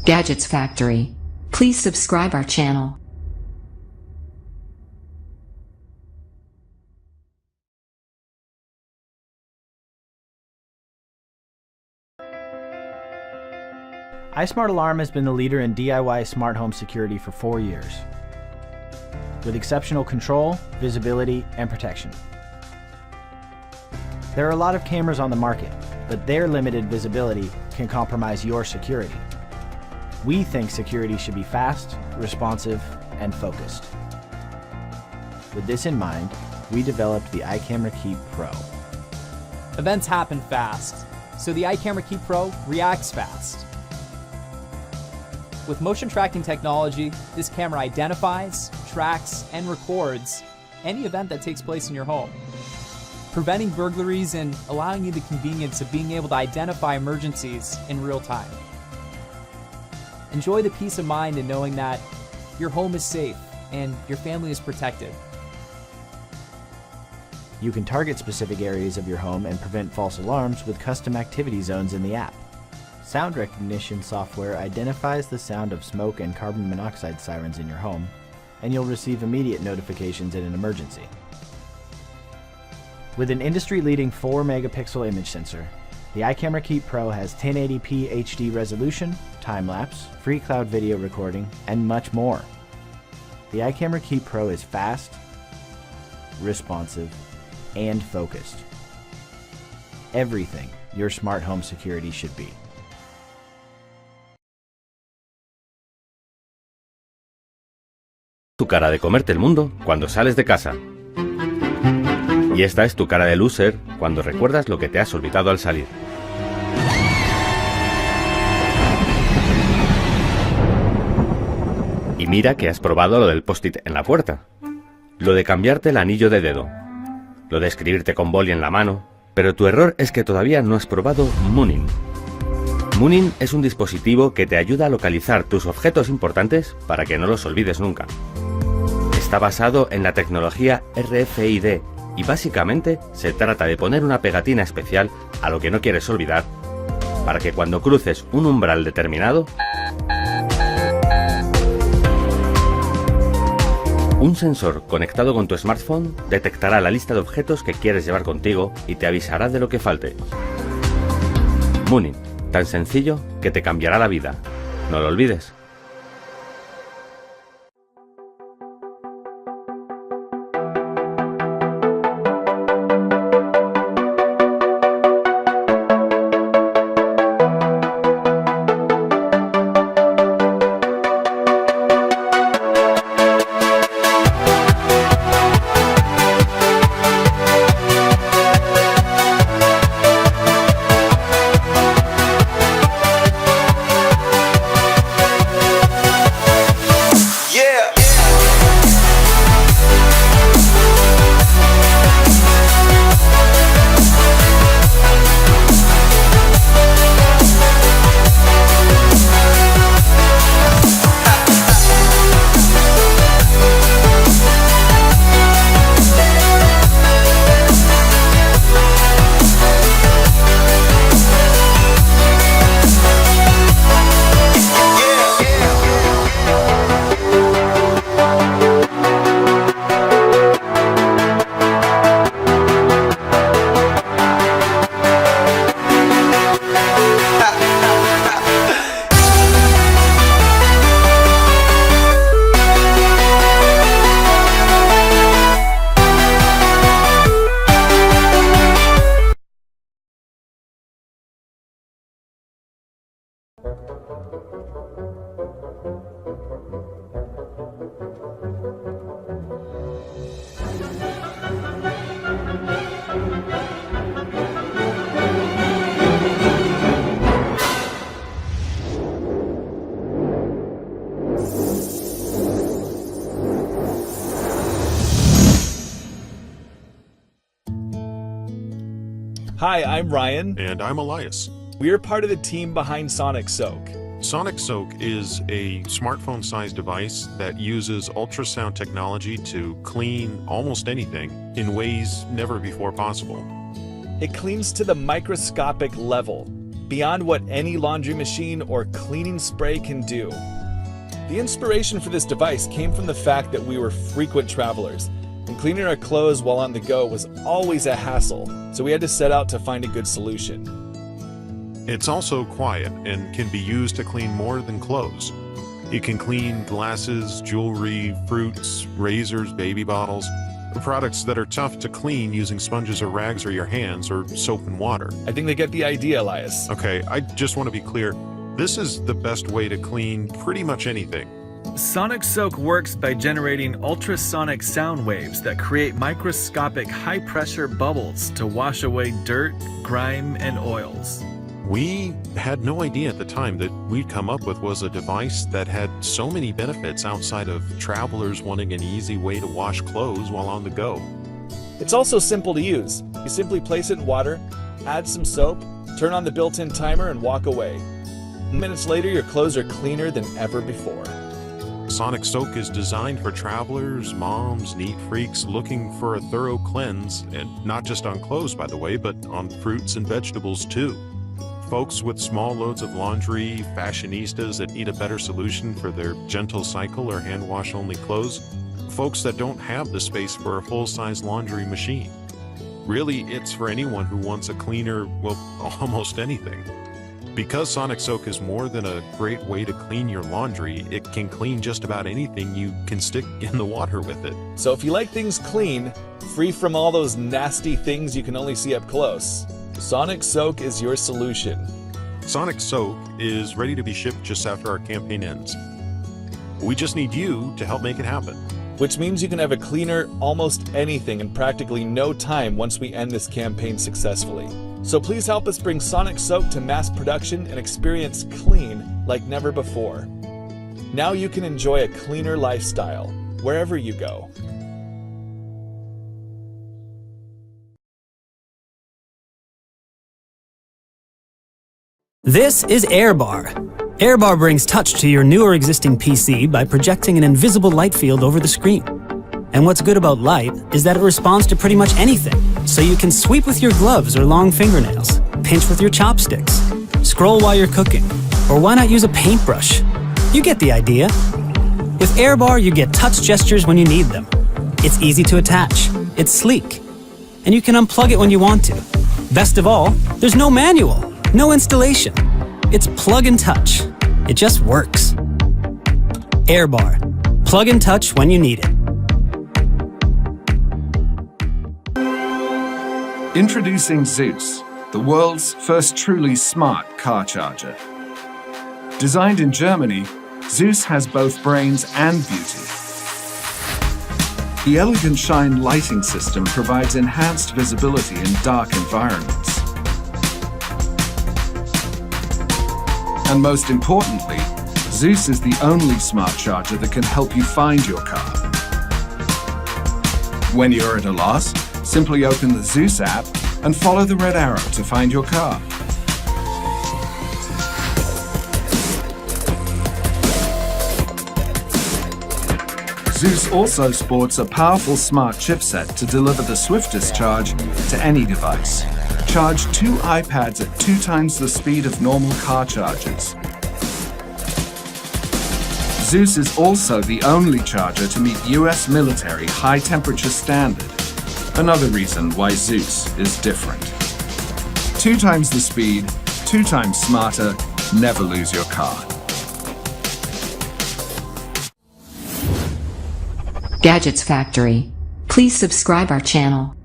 Gadgets Factory. Please subscribe our channel. iSmart Alarm has been the leader in DIY smart home security for 4 years, with exceptional control, visibility, and protection. There are a lot of cameras on the market, but their limited visibility can compromise your security. We think security should be fast, responsive, and focused. With this in mind, we developed the iCamera Keep Pro. Events happen fast, so the iCamera Keep Pro reacts fast. With motion tracking technology, this camera identifies, tracks, and records any event that takes place in your home, preventing burglaries and allowing you the convenience of being able to identify emergencies in real time. Enjoy the peace of mind in knowing that your home is safe and your family is protected. You can target specific areas of your home and prevent false alarms with custom activity zones in the app. Sound recognition software identifies the sound of smoke and carbon monoxide sirens in your home, and you'll receive immediate notifications in an emergency. With an industry-leading 4-megapixel image sensor, the iCamera Keep Pro has 1080p HD resolution, time-lapse, free cloud video recording, and much more. The iCamera Keep Pro is fast, responsive, and focused. Everything your smart home security should be. Tu cara de comerte el mundo cuando sales de casa. Y esta es tu cara de loser cuando recuerdas lo que te has olvidado al salir. Y mira que has probado lo del post-it en la puerta, lo de cambiarte el anillo de dedo, lo de escribirte con boli en la mano, pero tu error es que todavía no has probado Moonin. Moonin es un dispositivo que te ayuda a localizar tus objetos importantes para que no los olvides nunca. Está basado en la tecnología RFID y básicamente se trata de poner una pegatina especial a lo que no quieres olvidar para que cuando cruces un umbral determinado, un sensor conectado con tu smartphone detectará la lista de objetos que quieres llevar contigo y te avisará de lo que falte. Moonin, tan sencillo que te cambiará la vida. No lo olvides. Hi, I'm Ryan. And I'm Elias. We are part of the team behind Sonic Soak. Sonic Soak is a smartphone-sized device that uses ultrasound technology to clean almost anything in ways never before possible. It cleans to the microscopic level, beyond what any laundry machine or cleaning spray can do. The inspiration for this device came from the fact that we were frequent travelers, and cleaning our clothes while on the go was always a hassle, so we had to set out to find a good solution. It's also quiet and can be used to clean more than clothes. It can clean glasses, jewelry, fruits, razors, baby bottles, products that are tough to clean using sponges or rags or your hands or soap and water. I think they get the idea, Elias. Okay, I just want to be clear. This is the best way to clean pretty much anything. Sonic Soak works by generating ultrasonic sound waves that create microscopic high-pressure bubbles to wash away dirt, grime, and oils. We had no idea at the time that we'd come up with was a device that had so many benefits outside of travelers wanting an easy way to wash clothes while on the go. It's also simple to use. You simply place it in water, add some soap, turn on the built-in timer, and walk away. Minutes later, your clothes are cleaner than ever before. Sonic Soak is designed for travelers, moms, neat freaks looking for a thorough cleanse, and not just on clothes, by the way, but on fruits and vegetables too. Folks with small loads of laundry, fashionistas that need a better solution for their gentle cycle or hand wash only clothes, folks that don't have the space for a full-size laundry machine. Really, it's for anyone who wants a cleaner, well, almost anything. Because Sonic Soak is more than a great way to clean your laundry, it can clean just about anything you can stick in the water with it. So if you like things clean, free from all those nasty things you can only see up close, Sonic Soak is your solution. Sonic Soak is ready to be shipped just after our campaign ends. We just need you to help make it happen. Which means you can have a cleaner almost anything in practically no time once we end this campaign successfully. So please help us bring Sonic Soak to mass production and experience clean like never before. Now you can enjoy a cleaner lifestyle wherever you go. This is AirBar. AirBar brings touch to your new or existing PC by projecting an invisible light field over the screen. And what's good about light is that it responds to pretty much anything. So you can sweep with your gloves or long fingernails, pinch with your chopsticks, scroll while you're cooking, or why not use a paintbrush? You get the idea. With AirBar, you get touch gestures when you need them. It's easy to attach, it's sleek, and you can unplug it when you want to. Best of all, there's no manual, no installation. It's plug and touch. It just works. AirBar. Plug and touch when you need it. Introducing Zeus, the world's first truly smart car charger. Designed in Germany, Zeus has both brains and beauty. The elegant shine lighting system provides enhanced visibility in dark environments. And most importantly, Zeus is the only smart charger that can help you find your car. When you're at a loss, simply open the Zeus app and follow the red arrow to find your car. Zeus also sports a powerful smart chipset to deliver the swiftest charge to any device. Charge 2 iPads at 2 times the speed of normal car chargers. Zeus is also the only charger to meet US military high-temperature standard. Another reason why Zeus is different. 2 times the speed, 2 times smarter, never lose your car. Gadgets Factory. Please subscribe our channel.